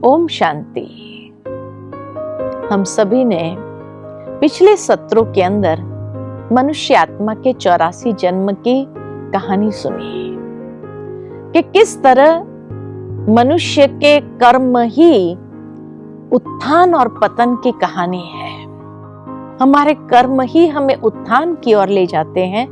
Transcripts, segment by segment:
ओम शांति। हम सभी ने पिछले सत्रों के अंदर मनुष्य आत्मा के 84 जन्म की कहानी सुनी कि किस तरह मनुष्य के कर्म ही उत्थान और पतन की कहानी है। हमारे कर्म ही हमें उत्थान की ओर ले जाते हैं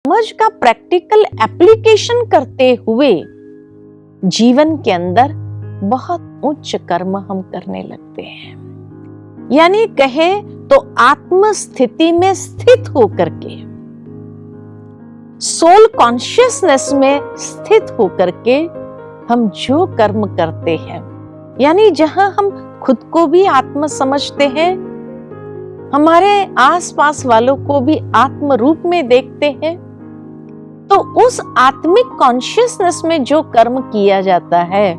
समझ का प्रैक्टिकल एप्लीकेशन करते हुए जीवन के अंदर बहुत उच्च कर्म हम करने लगते हैं। यानी कहे तो आत्म स्थिति में स्थित होकर के, सोल कॉन्शियसनेस में स्थित होकर के हम जो कर्म करते हैं, यानी जहां हम खुद को भी आत्म समझते हैं, हमारे आसपास वालों को भी आत्म रूप में देखते हैं, तो उस आत्मिक कॉन्शियसनेस में जो कर्म किया जाता है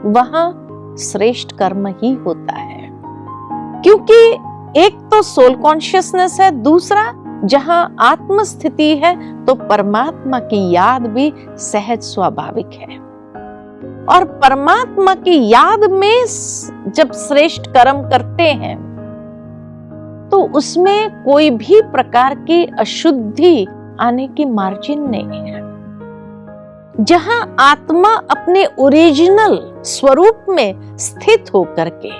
वहां श्रेष्ठ कर्म ही होता है। क्योंकि एक तो सोल कॉन्शियसनेस है, दूसरा जहां आत्म स्थिति है तो परमात्मा की याद भी सहज स्वाभाविक है। और परमात्मा की याद में जब श्रेष्ठ कर्म करते हैं तो उसमें कोई भी प्रकार की अशुद्धि आने की मार्जिन नहीं है। जहां आत्मा अपने ओरिजिनल स्वरूप में स्थित होकर के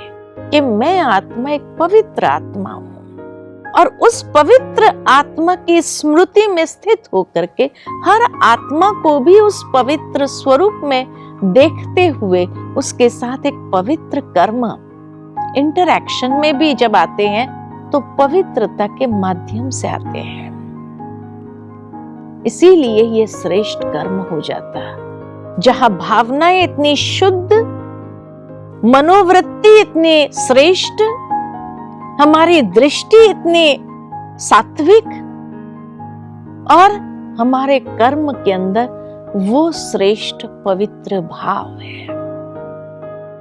कि मैं आत्मा एक पवित्र आत्मा हूं, और उस पवित्र आत्मा की स्मृति में स्थित होकर के हर आत्मा को भी उस पवित्र स्वरूप में देखते हुए उसके साथ एक पवित्र कर्म इंटरैक्शन में भी जब आते हैं तो पवित्रता के माध्यम से आते हैं। इसीलिए ये श्रेष्ठ कर्म हो जाता है। जहां भावनाएं इतनी शुद्ध, मनोवृत्ति इतनी श्रेष्ठ, हमारी दृष्टि इतनी सात्विक, और हमारे कर्म के अंदर वो श्रेष्ठ पवित्र भाव है,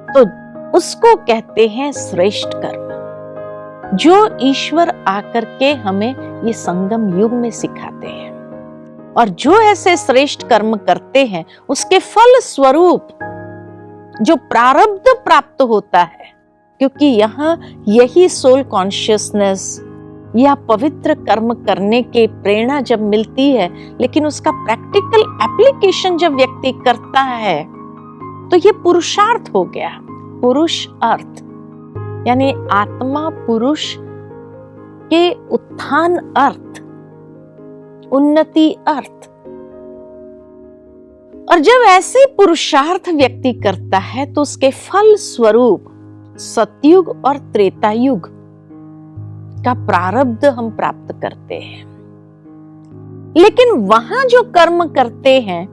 तो उसको कहते हैं श्रेष्ठ कर्म, जो ईश्वर आकर के हमें ये संगम युग में सिखाते हैं। और जो ऐसे श्रेष्ठ कर्म करते हैं उसके फल स्वरूप जो प्रारब्ध प्राप्त होता है, क्योंकि यहाँ यही सोल कॉन्शियसनेस या पवित्र कर्म करने की प्रेरणा जब मिलती है, लेकिन उसका प्रैक्टिकल एप्लीकेशन जब व्यक्ति करता है तो ये पुरुषार्थ हो गया, पुरुष अर्थ, यानी आत्मा पुरुष के उत्थान अर्थ, उन्नति अर्थ। और जब ऐसे पुरुषार्थ व्यक्ति करता है तो उसके फल स्वरूप सतयुग और त्रेता युग का प्रारब्ध हम प्राप्त करते हैं। लेकिन वहां जो कर्म करते हैं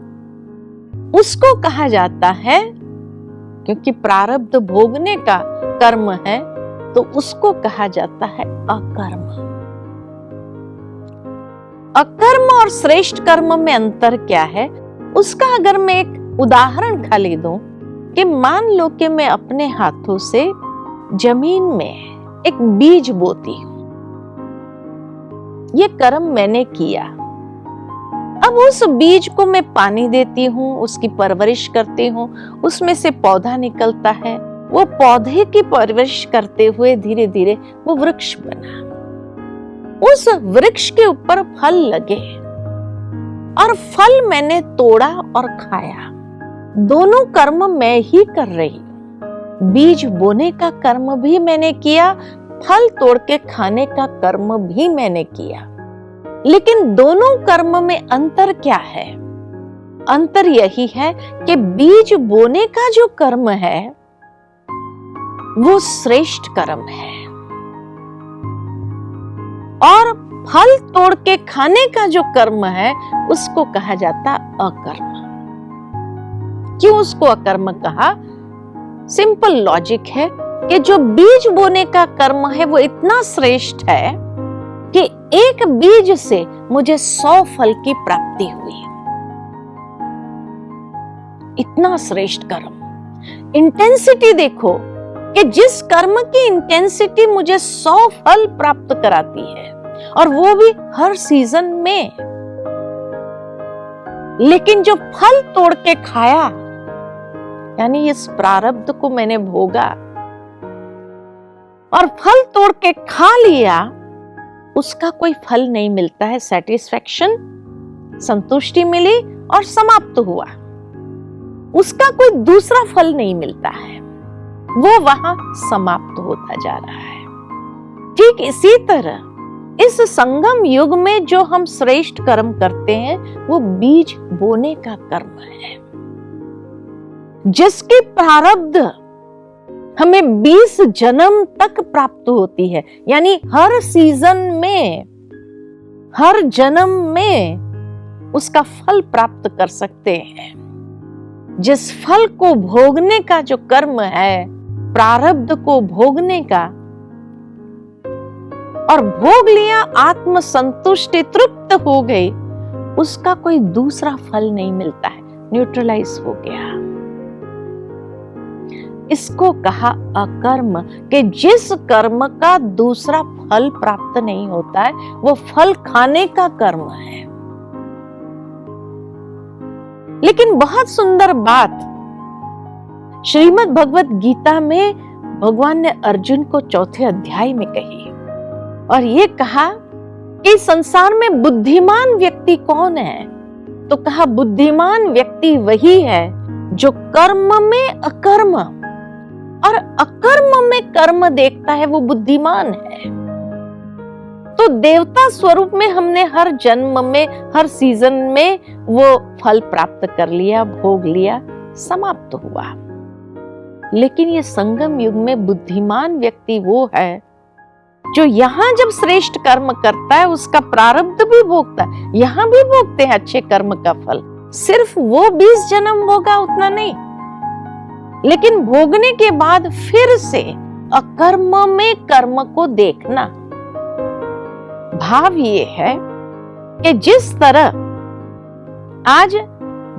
उसको कहा जाता है, क्योंकि प्रारब्ध भोगने का कर्म है, तो उसको कहा जाता है अकर्म। अकर्म और श्रेष्ठ कर्म में अंतर क्या है, उसका अगर मैं एक उदाहरण खाली दूं कि मान लो कि मैं अपने हाथों से जमीन में एक बीज बोती हूं, ये कर्म मैंने किया। अब उस बीज को मैं पानी देती हूँ, उसकी परवरिश करती हूँ, उसमें से पौधा निकलता है, वो पौधे की परवरिश करते हुए धीरे धीरे वो वृक्ष बना, उस वृक्ष के ऊपर फल लगे और फल मैंने तोड़ा और खाया। दोनों कर्म मैं ही कर रही हूं। बीज बोने का कर्म भी मैंने किया, फल तोड़ के खाने का कर्म भी मैंने किया। लेकिन दोनों कर्म में अंतर क्या है? अंतर यही है कि बीज बोने का जो कर्म है वो श्रेष्ठ कर्म है और फल तोड़ के खाने का जो कर्म है उसको कहा जाता अकर्म। क्यों उसको अकर्म कहा? सिंपल लॉजिक है कि जो बीज बोने का कर्म है वो इतना श्रेष्ठ है कि एक बीज से मुझे 100 फल की प्राप्ति हुई। इतना श्रेष्ठ कर्म। इंटेंसिटी देखो कि जिस कर्म की इंटेंसिटी मुझे 100 फल प्राप्त कराती है, और वो भी हर सीजन में। लेकिन जो फल तोड़ के खाया, यानी इस प्रारब्ध को मैंने भोगा और फल तोड़ के खा लिया, उसका कोई फल नहीं मिलता है। सैटिस्फैक्शन, संतुष्टि मिली और समाप्त हुआ। उसका कोई दूसरा फल नहीं मिलता है, वो वहां समाप्त होता जा रहा है। ठीक इसी तरह इस संगम युग में जो हम श्रेष्ठ कर्म करते हैं वो बीज बोने का कर्म है, जिसकी प्रारब्ध हमें 20 जन्म तक प्राप्त होती है। यानी हर सीजन में, हर जन्म में उसका फल प्राप्त कर सकते हैं। जिस फल को भोगने का जो कर्म है, प्रारब्ध को भोगने का, और भोग लिया, आत्म संतुष्टि, तृप्त हो गई, उसका कोई दूसरा फल नहीं मिलता है, न्यूट्रलाइज हो गया। इसको कहा अकर्म, कि जिस कर्म का दूसरा फल प्राप्त नहीं होता है वो फल खाने का कर्म है। लेकिन बहुत सुंदर बात श्रीमद् भगवत गीता में भगवान ने अर्जुन को 4थे अध्याय में कही, और ये कहा कि संसार में बुद्धिमान व्यक्ति कौन है? तो कहा बुद्धिमान व्यक्ति वही है जो कर्म में अकर्म और अकर्म में कर्म देखता है, वो बुद्धिमान है। तो देवता स्वरूप में हमने हर जन्म में, हर सीजन में वो फल प्राप्त कर लिया, भोग लिया, समाप्त हुआ। लेकिन ये संगम युग में बुद्धिमान व्यक्ति वो है जो यहां जब श्रेष्ठ कर्म करता है उसका प्रारब्ध भी भोगता है। यहां भी भोगते हैं अच्छे कर्म का फल, सिर्फ वो 20 जन्म भोगा उतना नहीं, लेकिन भोगने के बाद फिर से अकर्म में कर्म को देखना। भाव ये है कि जिस तरह आज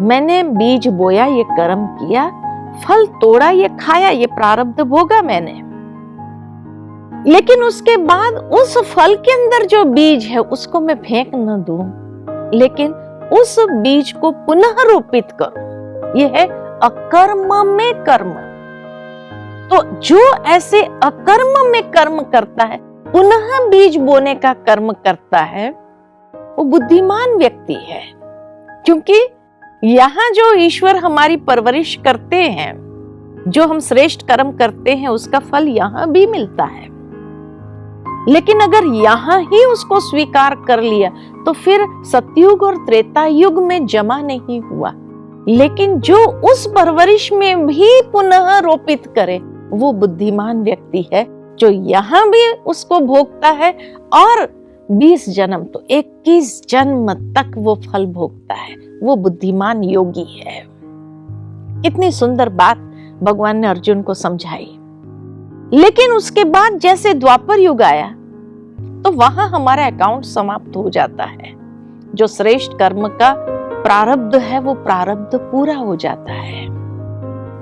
मैंने बीज बोया, ये कर्म किया, फल तोड़ा, ये खाया, ये प्रारब्ध भोगा मैंने, लेकिन उसके बाद उस फल के अंदर जो बीज है उसको मैं फेंक न दूं, लेकिन उस बीज को पुनः रोपित करूं। यह है अकर्म में कर्म। तो जो ऐसे अकर्म में कर्म करता है, पुनः बीज बोने का कर्म करता है, वो बुद्धिमान व्यक्ति है। क्योंकि यहां जो ईश्वर हमारी परवरिश करते हैं, जो हम श्रेष्ठ कर्म करते हैं, उसका फल यहां भी मिलता है। लेकिन अगर यहां ही उसको स्वीकार कर लिया तो फिर सतयुग और त्रेता युग में जमा नहीं हुआ। लेकिन जो उस परवरिश में भी पुनः रोपित करे, वो बुद्धिमान व्यक्ति है, जो यहाँ भी उसको भोगता है और 20 जन्म तो 21 जन्म तक वो फल भोगता है, वो बुद्धिमान योगी है। इतनी सुंदर बात भगवान ने अर्जुन को समझाई। लेकिन उसके बाद जैसे द्वापर युग आया तो वहां हमारा अकाउंट समाप्त हो जाता है। जो श्रेष्ठ कर्म का प्रारब्ध है वो प्रारब्ध पूरा हो जाता है।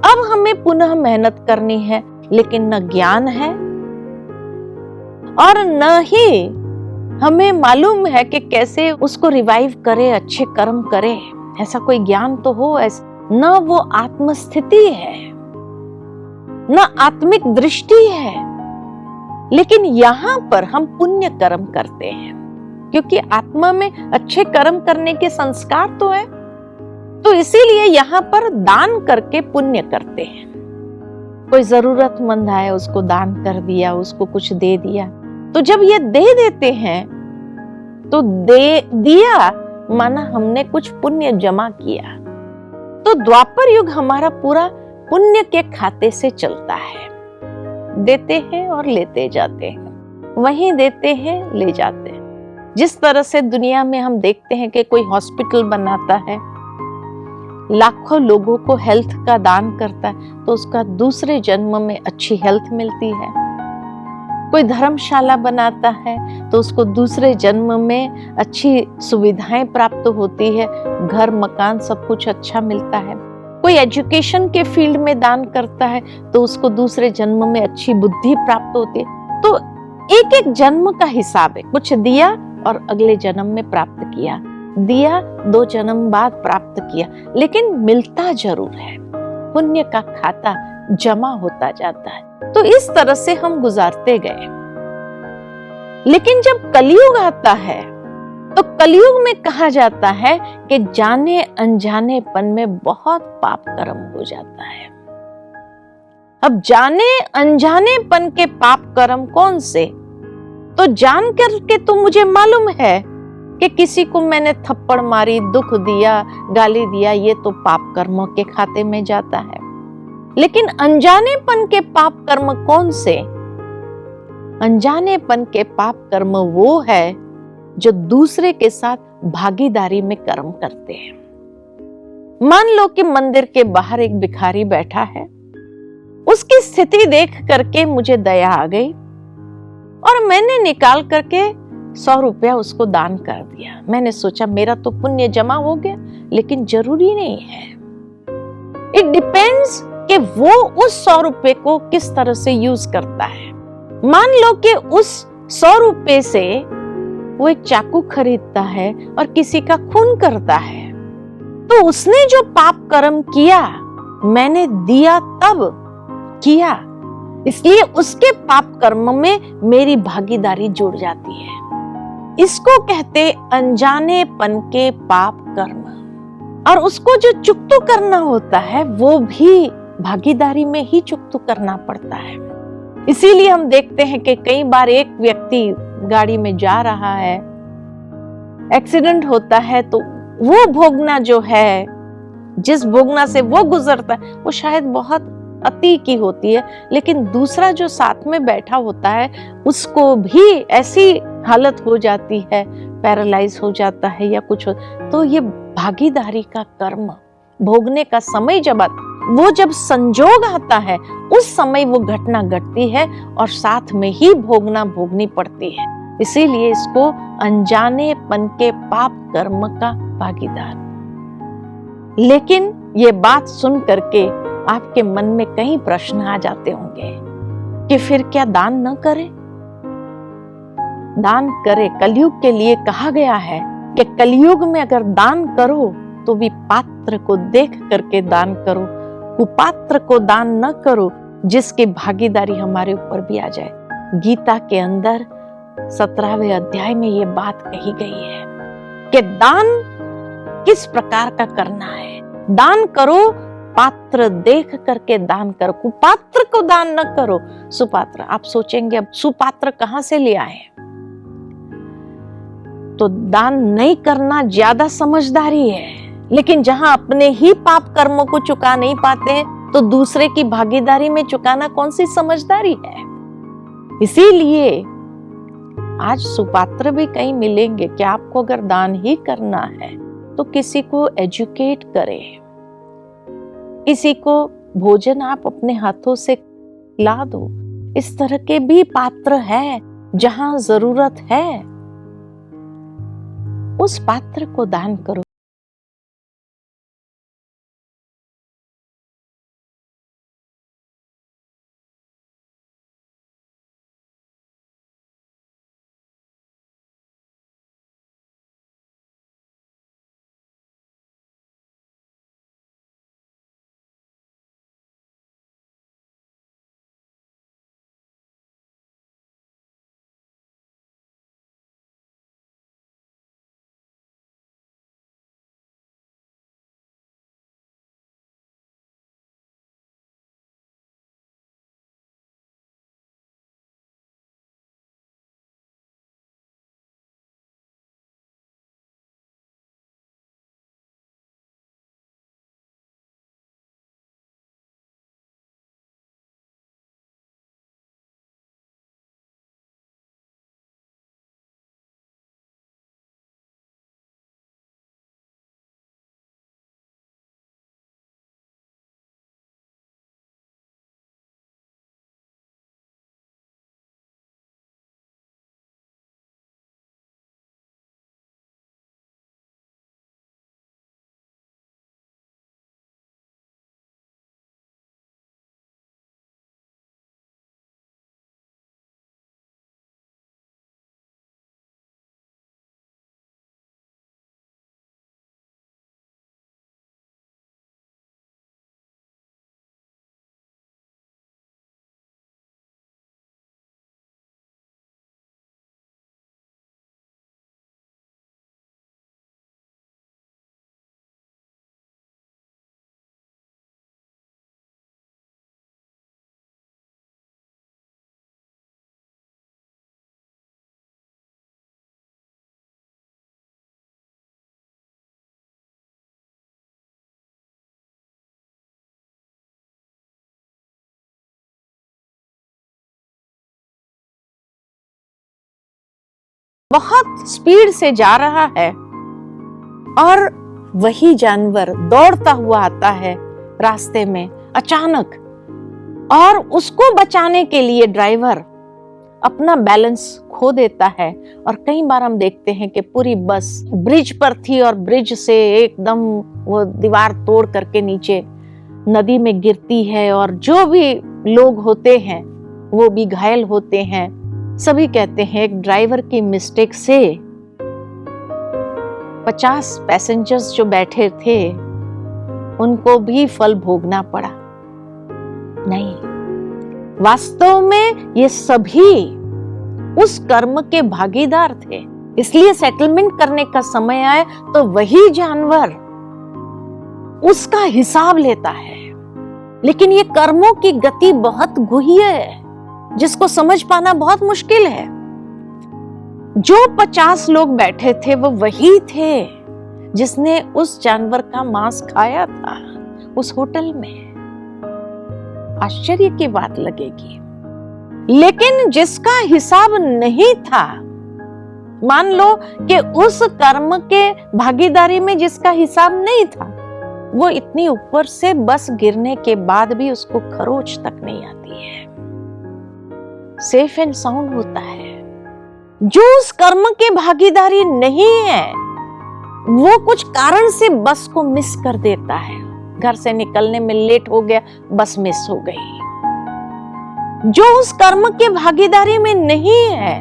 अब हमें पुनः मेहनत करनी है, लेकिन न ज्ञान है और न ही हमें मालूम है कि कैसे उसको रिवाइव करे, अच्छे कर्म करे। ऐसा कोई ज्ञान तो हो, न वो आत्मस्थिति है, न आत्मिक दृष्टि है। लेकिन यहाँ पर हम पुण्य कर्म करते हैं, क्योंकि आत्मा में अच्छे कर्म करने के संस्कार तो है, तो इसीलिए यहाँ पर दान करके पुण्य करते हैं। कोई जरूरतमंद आए, उसको दान कर दिया, उसको कुछ दे दिया। तो जब ये दे देते हैं तो दे दिया माना हमने कुछ पुण्य जमा किया। तो द्वापर युग हमारा पूरा पुण्य के खाते से चलता है। देते हैं और लेते जाते हैं, वहीं देते हैं ले जाते हैं। जिस तरह से दुनिया में हम देखते हैं कि कोई हॉस्पिटल बनाता है, लाखों लोगों को हेल्थ का दान करता है, तो उसका दूसरे जन्म में अच्छी हेल्थ मिलती है। कोई धर्मशाला बनाता है तो उसको दूसरे जन्म में अच्छी सुविधाएं प्राप्त होती है, घर मकान सब कुछ अच्छा मिलता है। कोई एजुकेशन के फील्ड में दान करता है तो उसको दूसरे जन्म में अच्छी बुद्धि प्राप्त होती है। तो एक एक जन्म का हिसाब है, कुछ दिया और अगले जन्म में प्राप्त किया, दिया 2 जन्म बाद प्राप्त किया, लेकिन मिलता जरूर है। पुण्य का खाता जमा होता जाता है। तो इस तरह से हम गुजारते गए। लेकिन जब कलयुग आता है तो कलयुग में कहा जाता है कि जाने अनजानेपन में बहुत पाप कर्म हो जाता है। अब जाने अनजानेपन के पाप कर्म कौन से? तो जान करके तो मुझे मालूम है कि किसी को मैंने थप्पड़ मारी, दुख दिया, गाली दिया, ये तो पाप कर्मों के खाते में जाता है। लेकिन अनजानेपन के पाप कर्म कौन से? अनजानेपन के पाप कर्म वो है जो दूसरे के साथ भागीदारी में कर्म करते हैं। मान लो कि मंदिर के बाहर एक भिखारी बैठा है, उसकी स्थिति देख करके मुझे दया आ गई और मैंने निकाल करके 100 रुपया उसको दान कर दिया। मैंने सोचा मेरा तो पुण्य जमा हो गया, लेकिन जरूरी नहीं है। इट डिपेंड्स कि वो उस 100 रुपए को किस तरह से यूज करता है। मान लो कि उस 100 रुपए से वो एक चाकू खरीदता है और किसी का खून करता है, तो उसने जो पाप कर्म किया मैंने दिया तब किया, इसलिए उसके पाप कर्म में मेरी भागीदारी जुड़ जाती है। इसको कहते अनजानेपन के पाप कर्म। और उसको जो चुकतू करना होता है वो भी भागीदारी में ही चुकतू करना पड़ता है। इसीलिए हम देखते हैं कि कई बार एक व्यक्ति गाड़ी में जा रहा है, एक्सीडेंट होता है, तो वो भोगना जो है, जिस भोगना से वो गुजरता है वो शायद बहुत अति की होती है, लेकिन दूसरा जो साथ में बैठा होता है उसको भी ऐसी हालत हो जाती है, पैरालाइज हो जाता है या कुछ हो। तो ये भागीदारी का कर्म भोगने का समय जब संजोग आता है उस समय वो घटना घटती है और साथ में ही भोगनी पड़ती है। इसीलिए इसको अनजानेपन के पाप कर्म का भागीदार। लेकिन ये बात सुन करके आपके मन में कई प्रश्न आ जाते होंगे कि फिर क्या दान न करे? दान करे। कलयुग के लिए कहा गया है कि कलयुग में अगर दान करो तो भी पात्र को देख करके दान करो, कुपात्र को दान न करो जिसकी भागीदारी हमारे ऊपर भी आ जाए। गीता के अंदर 17वें अध्याय में ये बात कही गई है कि दान किस प्रकार का करना है। दान करो, पात्र देख करके दान करो, कुपात्र को दान न करो, सुपात्र। आप सोचेंगे अब सुपात्र कहां से ले आए? तो दान नहीं करना ज्यादा समझदारी है, लेकिन जहां अपने ही पाप कर्मों को चुका नहीं पाते हैं तो दूसरे की भागीदारी में चुकाना कौन सी समझदारी है? इसीलिए आज सुपात्र भी कहीं मिलेंगे कि आपको अगर दान ही करना है तो किसी को एजुकेट करें, किसी को भोजन आप अपने हाथों से ला दो। इस तरह के भी पात्र है, जहां जरूरत है उस पात्र को दान करो। बहुत स्पीड से जा रहा है और वही जानवर दौड़ता हुआ आता है रास्ते में अचानक, और उसको बचाने के लिए ड्राइवर अपना बैलेंस खो देता है। और कई बार हम देखते हैं कि पूरी बस ब्रिज पर थी और ब्रिज से एकदम वो दीवार तोड़ करके नीचे नदी में गिरती है, और जो भी लोग होते हैं वो भी घायल होते हैं। सभी कहते हैं एक ड्राइवर की मिस्टेक से 50 पैसेंजर्स जो बैठे थे उनको भी फल भोगना पड़ा। नहीं, वास्तव में ये सभी उस कर्म के भागीदार थे। इसलिए सेटलमेंट करने का समय आए तो वही जानवर उसका हिसाब लेता है। लेकिन ये कर्मों की गति बहुत गुह्य है, जिसको समझ पाना बहुत मुश्किल है। जो 50 लोग बैठे थे वो वही थे जिसने उस जानवर का मांस खाया था उस होटल में। आश्चर्य की बात लगेगी, लेकिन जिसका हिसाब नहीं था, मान लो कि उस कर्म के भागीदारी में जिसका हिसाब नहीं था, वो इतनी ऊपर से बस गिरने के बाद भी उसको खरोच तक नहीं आती है, सेफ एंड साउंड होता है। जो उस कर्म के भागीदारी नहीं है वो कुछ कारण से बस को मिस कर देता है, घर से निकलने में लेट हो गया, बस मिस हो गई। जो उस कर्म के भागीदारी में नहीं है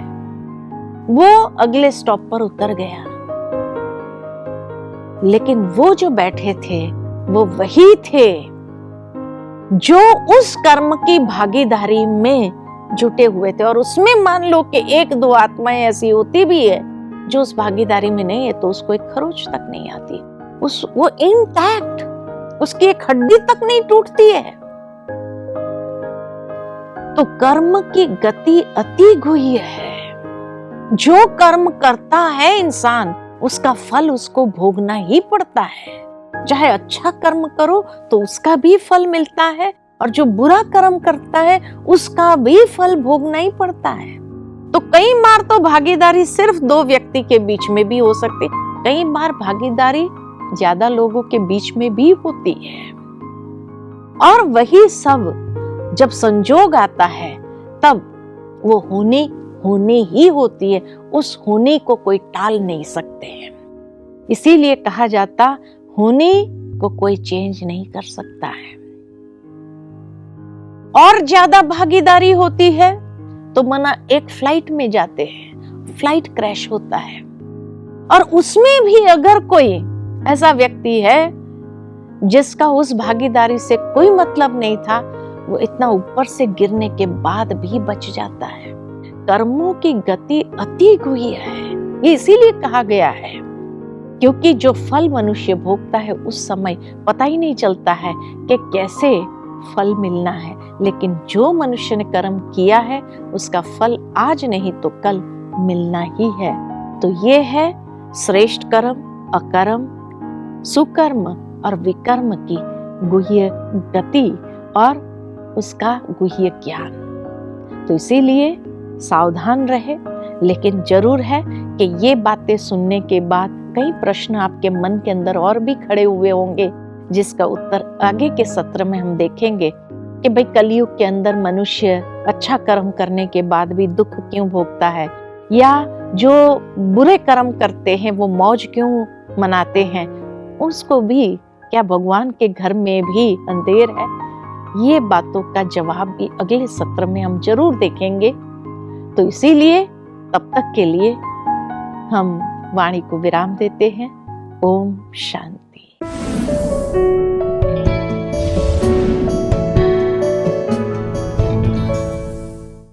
वो अगले स्टॉप पर उतर गया। लेकिन वो जो बैठे थे वो वही थे जो उस कर्म की भागीदारी में जुटे हुए थे। और उसमें मान लो कि 1-2 आत्माएं ऐसी होती भी है जो उस भागीदारी में नहीं है, तो उसको एक खरोच तक नहीं आती, वो इंटैक्ट, उसकी एक हड्डी तक नहीं टूटती है। तो कर्म की गति अति गुह्य है। जो कर्म करता है इंसान उसका फल उसको भोगना ही पड़ता है। चाहे अच्छा कर्म करो तो उसका भी फल मिलता है, और जो बुरा कर्म करता है उसका भी फल भोगना ही पड़ता है। तो कई बार तो भागीदारी सिर्फ दो व्यक्ति के बीच में भी हो सकती, कई बार भागीदारी ज्यादा लोगों के बीच में भी होती है। और वही सब जब संजोग आता है तब वो होने ही होती है, उस होने को कोई टाल नहीं सकते हैं। इसीलिए कहा जाता होने को कोई चेंज नहीं कर सकता है। और ज्यादा भागीदारी होती है तो मना एक फ्लाइट में जाते हैं, फ्लाइट क्रैश होता है और उसमें भी अगर कोई ऐसा व्यक्ति है जिसका उस भागीदारी से कोई मतलब नहीं था, वो इतना ऊपर से गिरने के बाद भी बच जाता है। कर्मों की गति अति गुह्य है, ये इसीलिए कहा गया है क्योंकि जो फल मनुष्य भोगता है उस समय पता ही नहीं चलता है कि कैसे फल मिलना है, लेकिन जो मनुष्य ने कर्म किया है उसका फल आज नहीं तो कल मिलना ही है। तो ये है श्रेष्ठ कर्म, अकर्म, सुकर्म और विकर्म की गुह्य गति और उसका गुह्य ज्ञान। तो इसीलिए सावधान रहे। लेकिन जरूर है कि ये बातें सुनने के बाद कई प्रश्न आपके मन के अंदर और भी खड़े हुए होंगे, जिसका उत्तर आगे के सत्र में हम देखेंगे कि भाई कलयुग के अंदर मनुष्य अच्छा कर्म करने के बाद भी दुख क्यों भोगता है, या जो बुरे कर्म करते हैं वो मौज क्यों मनाते हैं, उसको भी क्या भगवान के घर में भी अंधेर है। ये बातों का जवाब भी अगले सत्र में हम जरूर देखेंगे। तो इसीलिए तब तक के लिए हम वाणी को विराम देते हैं। ओम शांति।